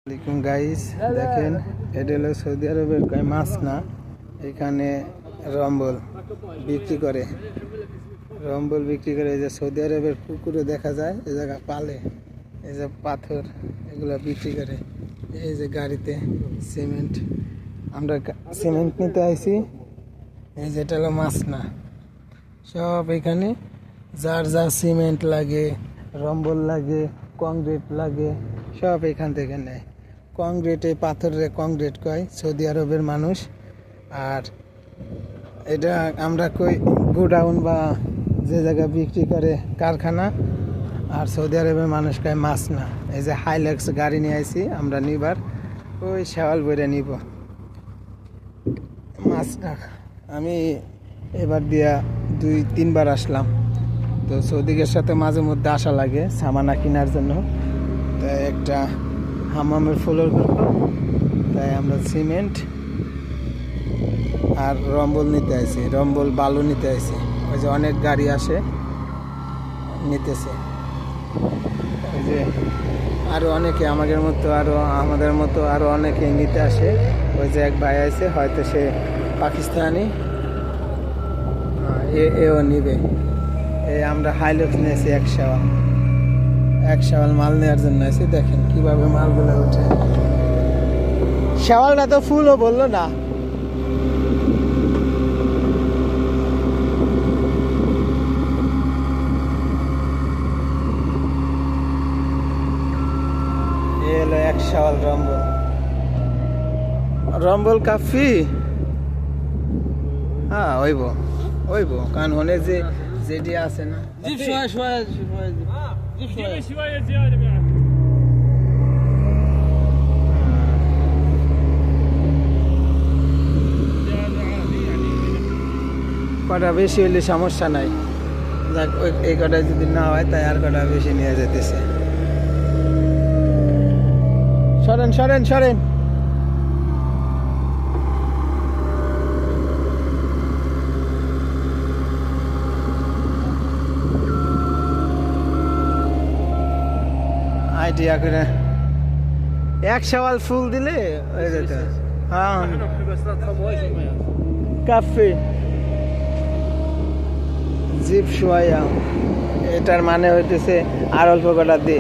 আসসালামু গাইস, দেখেন এটা হলো সৌদি আরবের কয় মাছ না, এখানে রম্বল বিক্রি করে। এই যে সৌদি আরবের পুকুরে দেখা যায়, এই জায়গা পালে, এই যে পাথর এগুলো বিক্রি করে। এই যে গাড়িতে সিমেন্ট, আমরা সিমেন্ট নিতে আইছি। এই যেটা হলো মাছ না, সব এখানে যার যা সিমেন্ট লাগে, রম্বল লাগে, কংক্রিট লাগে, সব এখান থেকে নেয়। কংক্রিটে পাথরে কংক্রিট কয় সৌদি আরবের মানুষ। আর এটা আমরা কই গোডাউন বা যে জায়গায় বিক্রি করে কারখানা। আর সৌদি আরবের মানুষ কয় মাছ না। এই যে হাইলাক্স গাড়ি নিয়ে আইছি আমরা নিবার, ওই শেওয়াল বইরে নিব মাছ না। আমি এবার দিয়া 2-3 বার আসলাম, তো সৌদিকের সাথে মাঝে মধ্যে আসা লাগে সামানা কেনার জন্য। তাই একটা হামামের ফ্লোর করবো, তাই আমরা সিমেন্ট আর রম্বল নিতে আসি, রম্বল বালু নিতে আসি। ওই যে অনেক গাড়ি আসে নিতেছে, ওই যে আরো অনেকে আমাদের মতো আরো অনেকে নিতে আসে। ওই যে এক ভাই আছে, হয়তো সে পাকিস্তানি, এও নিবে। এই আমরা হাইলক্স নিয়েছি এক শেওয়াল মাল নেওয়ার জন্য এসে। দেখেন কিভাবে মালগুলো উঠে। শেওয়ালটা তো ফুলও বললো না। এলো এক শেওয়াল রম্বল কাফি। হ্যাঁ ওইব কারণ হনে যে যেটি আছে না। কটা বেশি হইলে সমস্যা নাই, যাক এই কটা যদি না হয় তাই আর কটা বেশি নিয়ে যেতেছে। সরেন আইডিয়া করে এক শেওয়াল ফুল দিলে হয়ে যেত। হ্যাঁ কাফি জিপ শোয়া, এটার মানে হইতেছে আর অল্প কটা দে।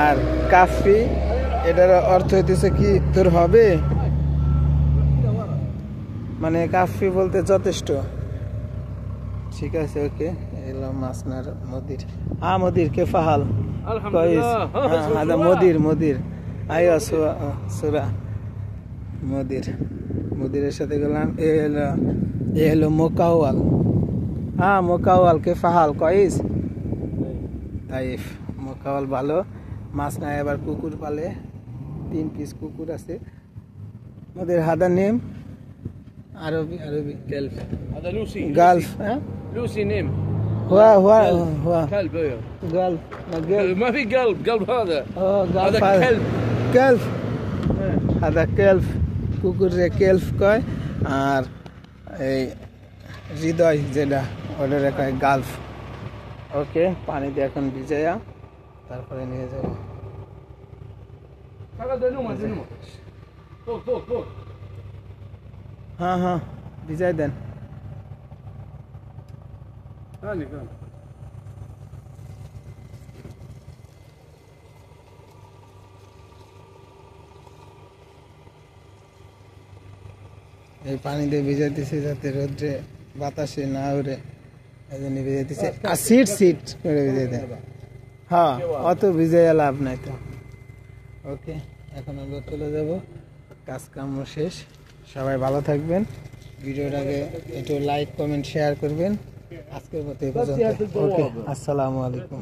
আর কাফি এটার অর্থ হইতেছে কি তোর হবে, মানে কাফি বলতে যথেষ্ট। ঠিক আছে, ওকে। এলো মাসনার মদির। হ্যাঁ মদির কে ফাহাল মদির আইয়া সুরা মদিরের সাথে গেলাম। এ হলো মোকাওয়াল। হ্যাঁ মোকাওয়াল কে ফাহাল কয়েস তাইফ। মোকাওয়াল ভালো মাছ না। এবার কুকুর পালে, 3 পিস কুকুর আছে ওদের। হাদার নেম আরবি গালফ। হ্যাঁ لوسي نيم هو كلب. ايوه قلب ما في قلب هذا هذا كلب هذا كلب কুকুর রে কেলফ কয়। আর এই হৃদয় যেটা ওটা কয় গালফ। ওকে, পানি দিয়ে এখন ভিজাইয়া তারপরে নিয়ে যাব। হ্যাঁ ভিজাই দেন। এই পানি দিয়ে ভিজাইতেছি যাতে রোদ্রে বাতাসে না উড়ে, এই জন্য ভিজাইতেছি। আর সিট করে ভিজাই দেন। হ্যাঁ অত ভিজাইয়া লাভ নাই তো। ওকে, এখন আমরা চলে যাব, কাজ কাম শেষ। সবাই ভালো থাকবেন। ভিডিওটাকে একটু লাইক কমেন্ট শেয়ার করবেন। আজকের মতো এই পর্যন্ত। ওকে, আসসালামু আলাইকুম।